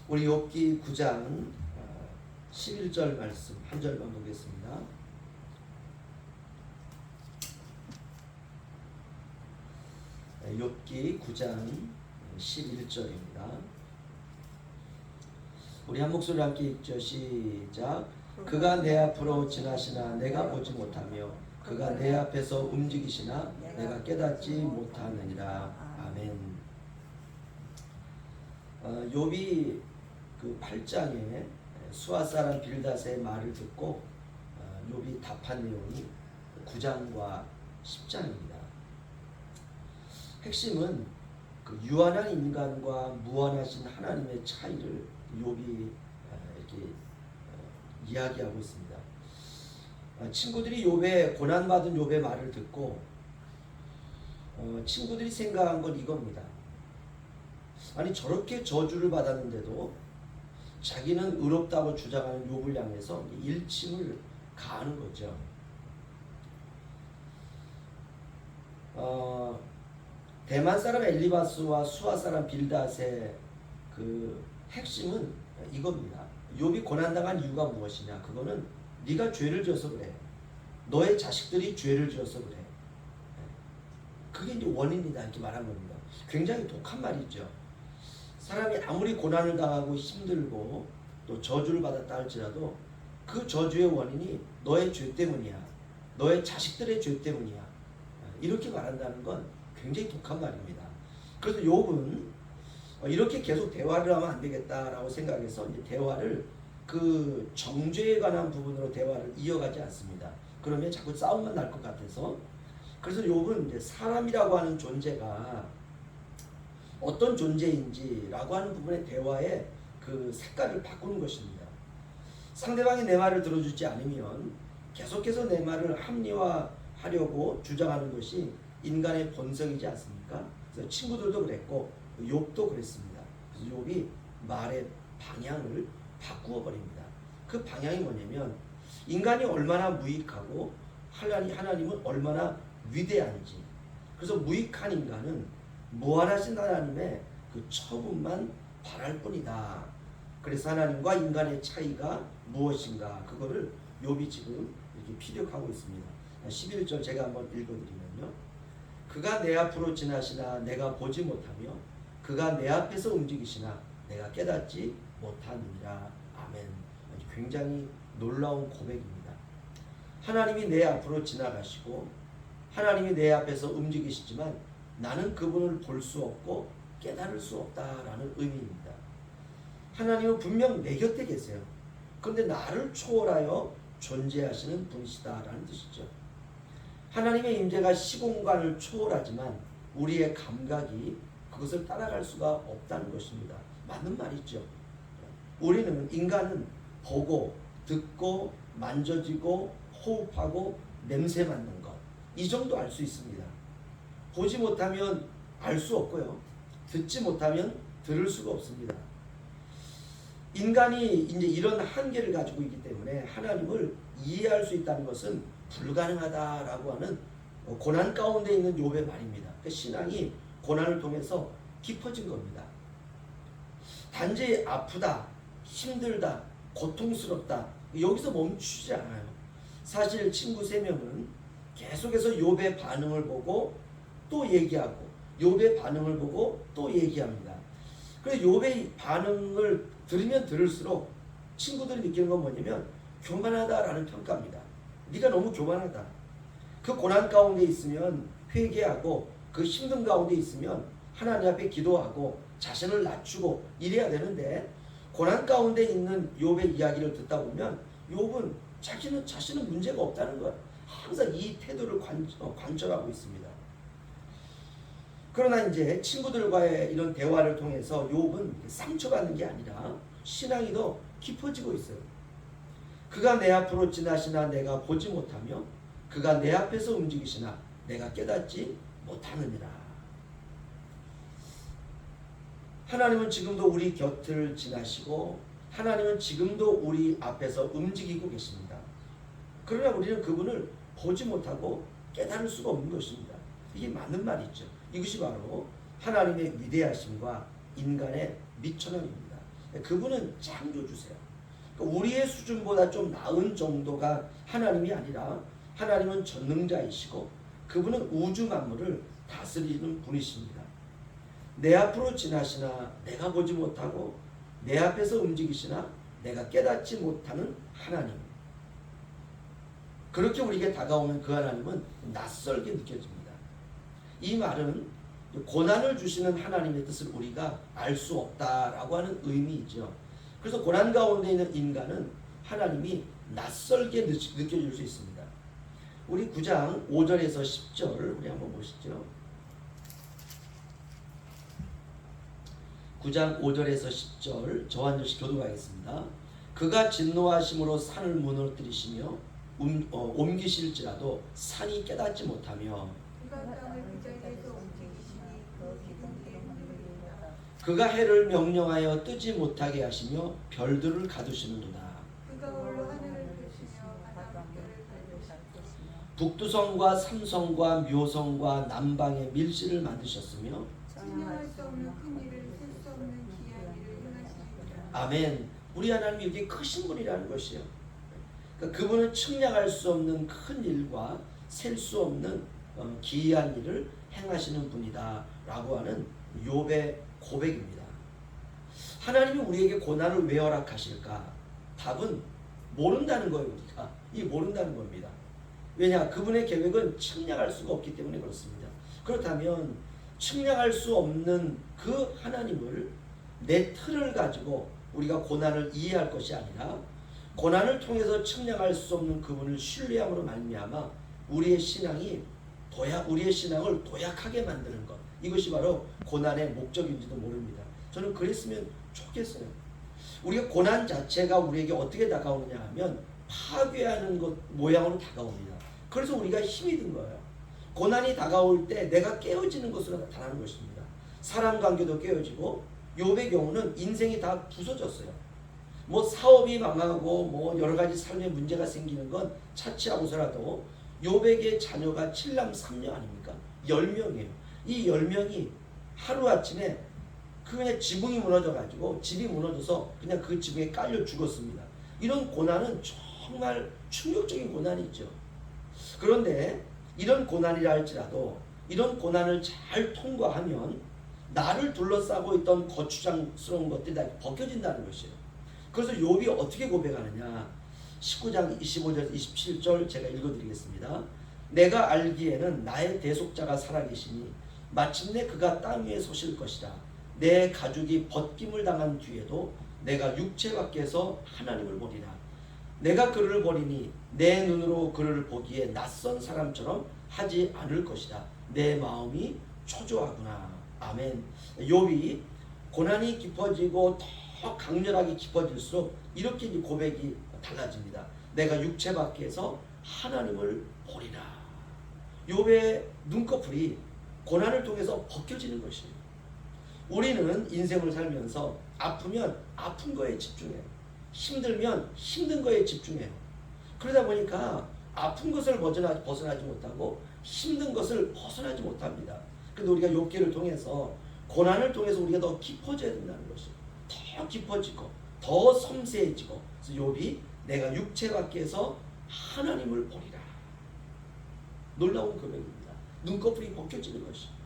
우리 욥기 9장 11절 말씀 한 절만 보겠습니다. 욥기 9장 11절입니다. 우리 한 목소리 함께 읽죠. 시작. 그가 내 앞으로 지나시나 내가 보지 못하며 그가 내 앞에서 움직이시나 내가 깨닫지 못하느니라. 아멘. 욥이 그 8장에 수아 사람 빌닷의 말을 듣고 욥이 답한 내용이 9장과 10장입니다. 핵심은 그 유한한 인간과 무한하신 하나님의 차이를 욥이 이렇게 이야기하고 있습니다. 친구들이 욥의 고난받은 욥의 말을 듣고 친구들이 생각한 건 이겁니다. 아니 저렇게 저주를 받았는데도 자기는 의롭다고 주장하는 욥을 향해서 일침을 가하는 거죠. 대만 사람 엘리바스와 수아 사람 빌닷의 그 핵심은 이겁니다. 욥이 고난당한 이유가 무엇이냐? 그거는 네가 죄를 지어서 그래. 너의 자식들이 죄를 지어서 그래. 그게 이제 원인이다 이렇게 말한 겁니다. 굉장히 독한 말이죠. 사람이 아무리 고난을 당하고 힘들고 또 저주를 받았다 할지라도 그 저주의 원인이 너의 죄 때문이야. 너의 자식들의 죄 때문이야. 이렇게 말한다는 건 굉장히 독한 말입니다. 그래서 욥은 이렇게 계속 대화를 하면 안 되겠다라고 생각해서 이제 대화를 그 정죄에 관한 부분으로 대화를 이어가지 않습니다. 그러면 자꾸 싸움만 날 것 같아서. 그래서 욥은 이제 사람이라고 하는 존재가 어떤 존재인지라고 하는 부분의 대화의 그 색깔을 바꾸는 것입니다. 상대방이 내 말을 들어주지 않으면 계속해서 내 말을 합리화하려고 주장하는 것이 인간의 본성이지 않습니까? 그래서 친구들도 그랬고 욥도 그랬습니다. 그래서 욥이 말의 방향을 바꾸어 버립니다. 그 방향이 뭐냐면 인간이 얼마나 무익하고 하나님은 얼마나 위대한지. 그래서 무익한 인간은 무한하신 하나님의 그 처분만 바랄 뿐이다. 그래서 하나님과 인간의 차이가 무엇인가 그거를 욥이 지금 이렇게 피력하고 있습니다. 11절 제가 한번 읽어드리면요. 그가 내 앞으로 지나시나 내가 보지 못하며 그가 내 앞에서 움직이시나 내가 깨닫지 못하느니라. 아멘. 굉장히 놀라운 고백입니다. 하나님이 내 앞으로 지나가시고 하나님이 내 앞에서 움직이시지만 나는 그분을 볼 수 없고 깨달을 수 없다라는 의미입니다. 하나님은 분명 내 곁에 계세요. 그런데 나를 초월하여 존재하시는 분이시다라는 뜻이죠. 하나님의 임재가 시공간을 초월하지만 우리의 감각이 그것을 따라갈 수가 없다는 것입니다. 맞는 말이죠. 우리는 인간은 보고 듣고 만져지고 호흡하고 냄새 맡는 것 이 정도 알 수 있습니다. 보지 못하면 알 수 없고요. 듣지 못하면 들을 수가 없습니다. 인간이 이제 이런 한계를 가지고 있기 때문에 하나님을 이해할 수 있다는 것은 불가능하다라고 하는 고난 가운데 있는 욥의 말입니다. 그 신앙이 고난을 통해서 깊어진 겁니다. 단지 아프다, 힘들다, 고통스럽다 여기서 멈추지 않아요. 사실 친구 3명은 계속해서 욥의 반응을 보고 또 얘기하고 욥의 반응을 보고 또 얘기합니다. 그래서 욥의 반응을 들으면 들을수록 친구들이 느끼는 건 뭐냐면 교만하다라는 평가입니다. 네가 너무 교만하다. 그 고난 가운데 있으면 회개하고 그 힘든 가운데 있으면 하나님 앞에 기도하고 자신을 낮추고 이래야 되는데 고난 가운데 있는 욥의 이야기를 듣다 보면 욥은 자신은 문제가 없다는 것 항상 이 태도를 관철하고 있습니다. 그러나 이제 친구들과의 이런 대화를 통해서 욥은 상처받는 게 아니라 신앙이 더 깊어지고 있어요. 그가 내 앞으로 지나시나 내가 보지 못하며 그가 내 앞에서 움직이시나 내가 깨닫지 못하느니라. 하나님은 지금도 우리 곁을 지나시고 하나님은 지금도 우리 앞에서 움직이고 계십니다. 그러나 우리는 그분을 보지 못하고 깨달을 수가 없는 것입니다. 이게 맞는 말이죠. 이것이 바로 하나님의 위대하심과 인간의 미천함입니다. 그분은 창조주세요. 그러니까 우리의 수준보다 좀 나은 정도가 하나님이 아니라 하나님은 전능자이시고 그분은 우주 만물을 다스리는 분이십니다. 내 앞으로 지나시나 내가 보지 못하고 내 앞에서 움직이시나 내가 깨닫지 못하는 하나님. 그렇게 우리에게 다가오면 그 하나님은 낯설게 느껴집니다. 이 말은 고난을 주시는 하나님의 뜻을 우리가 알 수 없다라고 하는 의미이죠. 그래서 고난 가운데 있는 인간은 하나님이 낯설게 느껴질 수 있습니다. 우리 9장 5절에서 10절 우리 한번 보시죠. 9장 5절에서 10절 저와 한 절씩 교독하겠습니다. 그가 진노하심으로 산을 무너뜨리시며 옮기실지라도 산이 깨닫지 못하며 그가 해를 명령하여 뜨지 못하게 하시며 별들을 가두시는도다. 북두성과 삼성과 묘성과 남방의 밀실을 만드셨으며 아멘. 우리 하나님이 이렇게 크신 분이라는 것이요. 그러니까 그분은 측량할 수 없는 큰 일과 셀 수 없는 기이한 일을 행하시는 분이다 라고 하는 욥의 고백입니다. 하나님이 우리에게 고난을 왜 허락하실까? 답은 모른다는 거예요. 우리가 이 모른다는 겁니다. 왜냐? 그분의 계획은 측량할 수가 없기 때문에 그렇습니다. 그렇다면 측량할 수 없는 그 하나님을 내 틀을 가지고 우리가 고난을 이해할 것이 아니라 고난을 통해서 측량할 수 없는 그분을 신뢰함으로 말미암아 우리의 신앙을 도약하게 만드는 것, 이것이 바로 고난의 목적인지도 모릅니다. 저는 그랬으면 좋겠어요. 우리가 고난 자체가 우리에게 어떻게 다가오느냐 하면 파괴하는 것 모양으로 다가옵니다. 그래서 우리가 힘이 든 거예요. 고난이 다가올 때 내가 깨어지는 것으로 나타나는 것입니다. 사람 관계도 깨어지고 욥의 경우는 인생이 다 부서졌어요. 뭐 사업이 망하고 뭐 여러 가지 삶의 문제가 생기는 건 차치하고서라도 욥에게 자녀가 7남 3녀 아닙니까? 10명이에요. 이 10명이 하루아침에 그냥 지붕이 무너져가지고 집이 무너져서 그냥 그 지붕에 깔려 죽었습니다. 이런 고난은 정말 충격적인 고난이죠. 그런데 이런 고난이라 할지라도 이런 고난을 잘 통과하면 나를 둘러싸고 있던 거추장스러운 것들이 다 벗겨진다는 것이에요. 그래서 욥이 어떻게 고백하느냐? 19장 25절 27절 제가 읽어드리겠습니다. 내가 알기에는 나의 대속자가 살아계시니 마침내 그가 땅 위에 서실 것이라. 내 가죽이 벗김을 당한 뒤에도 내가 육체 밖에서 하나님을 보리라. 내가 그를 보리니 내 눈으로 그를 보기에 낯선 사람처럼 하지 않을 것이다. 내 마음이 초조하구나. 아멘. 욥이 고난이 깊어지고 더 강렬하게 깊어질수록 이렇게 고백이 달라집니다. 내가 육체 밖에서 하나님을 보리라. 욥의 눈꺼풀이 고난을 통해서 벗겨지는 것이에요. 우리는 인생을 살면서 아프면 아픈 거에 집중해요. 힘들면 힘든 거에 집중해요. 그러다 보니까 아픈 것을 벗어나지 못하고 힘든 것을 벗어나지 못합니다. 그런데 우리가 욥기를 통해서 고난을 통해서 우리가 더 깊어져야 된다는 것이에요. 더 깊어지고 더 섬세해지고. 그래서 욥이 내가 육체 밖에서 하나님을 보리라. 놀라운 고백입니다. 눈꺼풀이 벗겨지는 것이에요.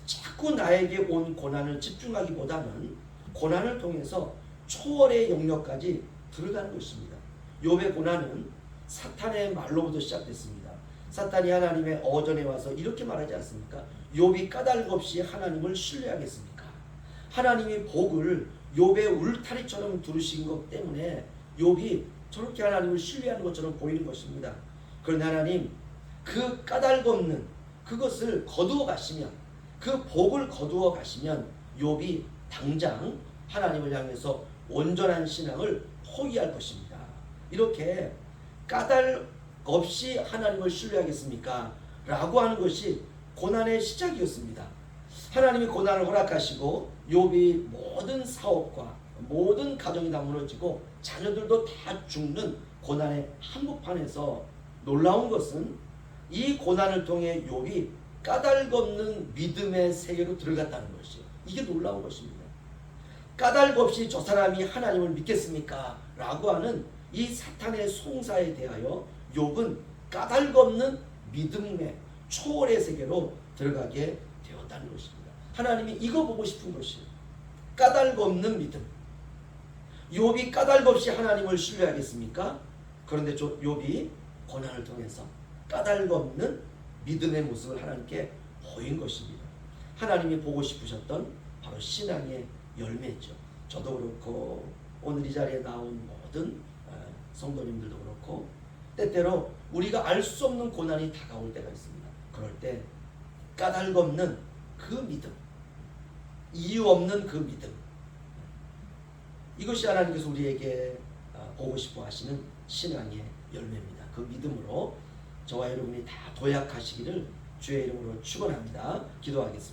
자꾸 나에게 온 고난을 집중하기보다는 고난을 통해서 초월의 영역까지 들어가는 것입니다. 욥의 고난은 사탄의 말로부터 시작됐습니다. 사탄이 하나님의 어전에 와서 이렇게 말하지 않습니까? 욥이 까닭 없이 하나님을 신뢰하겠습니까? 하나님이 복을 욥의 울타리처럼 두르신 것 때문에 욥이 저렇게 하나님을 신뢰하는 것처럼 보이는 것입니다. 그런데 하나님 그 까닭 없는 그것을 거두어 가시면, 그 복을 거두어 가시면 욥이 당장 하나님을 향해서 온전한 신앙을 포기할 것입니다. 이렇게 까닭 없이 하나님을 신뢰하겠습니까? 라고 하는 것이 고난의 시작이었습니다. 하나님이 고난을 허락하시고 욥이 모든 사업과 모든 가정이 다 무너지고 자녀들도 다 죽는 고난의 한복판에서 놀라운 것은 이 고난을 통해 욥이 까닭 없는 믿음의 세계로 들어갔다는 것이에요. 이게 놀라운 것입니다. 까닭 없이 저 사람이 하나님을 믿겠습니까? 라고 하는 이 사탄의 송사에 대하여 욥은 까닭 없는 믿음의 초월의 세계로 들어가게 되었다는 것입니다. 하나님이 이거 보고 싶은 것이에요. 까닭 없는 믿음. 욥이 까닭 없이 하나님을 신뢰하겠습니까? 그런데 욥이 고난을 통해서 까닭 없는 믿음의 모습을 하나님께 보인 것입니다. 하나님이 보고 싶으셨던 바로 신앙의 열매죠. 저도 그렇고 오늘 이 자리에 나온 모든 성도님들도 그렇고 때때로 우리가 알 수 없는 고난이 다가올 때가 있습니다. 그럴 때 까닭 없는 그 믿음, 이유 없는 그 믿음, 이것이 하나님께서 우리에게 보고 싶어 하시는 신앙의 열매입니다. 그 믿음으로 저와 여러분이 다 도약하시기를 주의 이름으로 축원합니다. 기도하겠습니다.